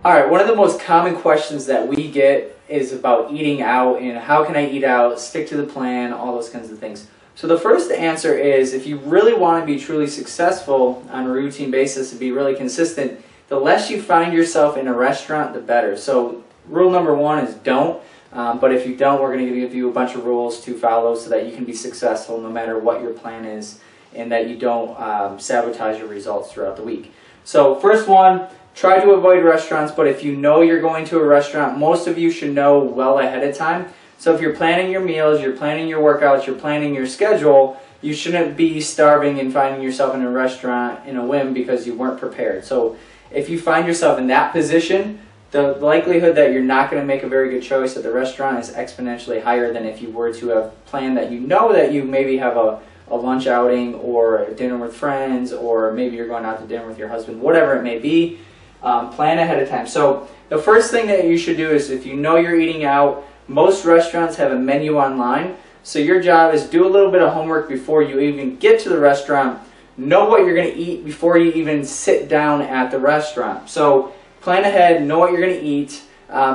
All right, one of the most common questions that we get is about eating out and how can I eat out, stick to the plan, all those kinds of things. So the first answer is if you really want to be truly successful on a routine basis and be really consistent, the less you find yourself in a restaurant, the better. So rule number one is don't. But if you don't, we're going to give you a bunch of rules to follow so that you can be successful no matter what your plan is and that you don't sabotage your results throughout the week. So first one, try to avoid restaurants, but if you know you're going to a restaurant, most of you should know well ahead of time. So if you're planning your meals, you're planning your workouts, you're planning your schedule, you shouldn't be starving and finding yourself in a restaurant in a whim because you weren't prepared. So if you find yourself in that position, the likelihood that you're not going to make a very good choice at the restaurant is exponentially higher than if you were to have planned that you know that you maybe have a lunch outing or a dinner with friends, or maybe you're going out to dinner with your husband, whatever it may be. Plan ahead of time. So the first thing that you should do is if you know you're eating out, most restaurants have a menu online. So your job is do a little bit of homework before you even get to the restaurant. Know what you're going to eat before you even sit down at the restaurant. So plan ahead, know what you're going to eat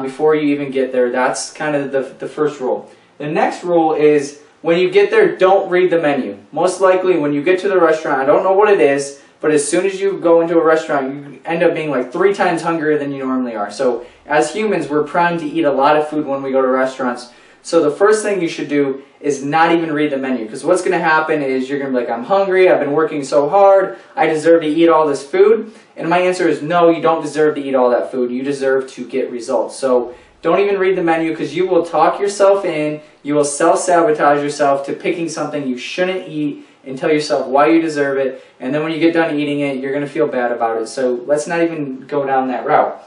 before you even get there. That's kind of the first rule. The next rule is when you get there, don't read the menu. Most likely when you get to the restaurant, I don't know what it is, but as soon as you go into a restaurant, you end up being like 3 times hungrier than you normally are. So as humans, we're primed to eat a lot of food when we go to restaurants. So the first thing you should do is not even read the menu, because what's going to happen is you're going to be like, I'm hungry, I've been working so hard, I deserve to eat all this food. And my answer is no, you don't deserve to eat all that food. You deserve to get results. So don't even read the menu, because you will talk yourself in, you will self-sabotage yourself to picking something you shouldn't eat and tell yourself why you deserve it. And then when you get done eating it, you're going to feel bad about it. So let's not even go down that route.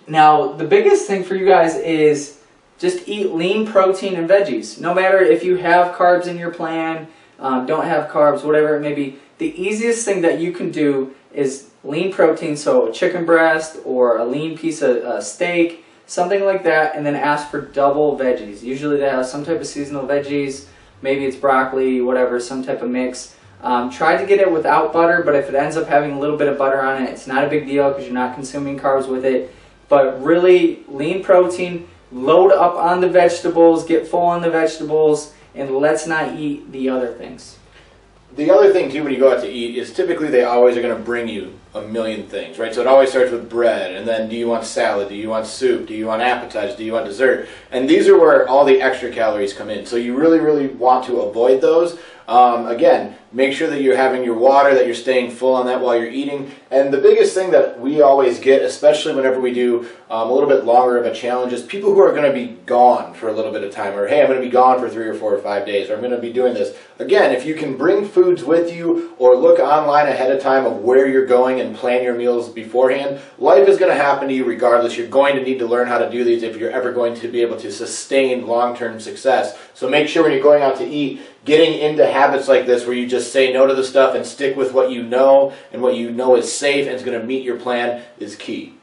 Now, the biggest thing for you guys is just eat lean protein and veggies. No matter if you have carbs in your plan, don't have carbs, whatever it may be. The easiest thing that you can do is lean protein, so a chicken breast or a lean piece of steak, something like that, and then ask for double veggies. Usually they have some type of seasonal veggies, maybe it's broccoli, whatever, some type of mix. Try to get it without butter, but if it ends up having a little bit of butter on it, it's not a big deal because you're not consuming carbs with it. But really, lean protein, load up on the vegetables, get full on the vegetables, and let's not eat the other things. The other thing too when you go out to eat is typically they always are going to bring you a million things, right? So it always starts with bread, and then do you want salad, do you want soup, do you want appetizer, do you want dessert? And these are where all the extra calories come in. So you really, really want to avoid those. Again, make sure that you're having your water, that you're staying full on that while you're eating. And the biggest thing that we always get, especially whenever we do a little bit longer of a challenge, is people who are going to be gone for a little bit of time, or hey, I'm going to be gone for 3 or 4 or 5 days, or I'm going to be doing this. Again, if you can bring foods with you or look online ahead of time of where you're going and plan your meals beforehand, life is going to happen to you regardless. You're going to need to learn how to do these if you're ever going to be able to sustain long-term success. So make sure when you're going out to eat, getting into habits like this where you just say no to the stuff and stick with what you know and what you know is safe and is going to meet your plan is key.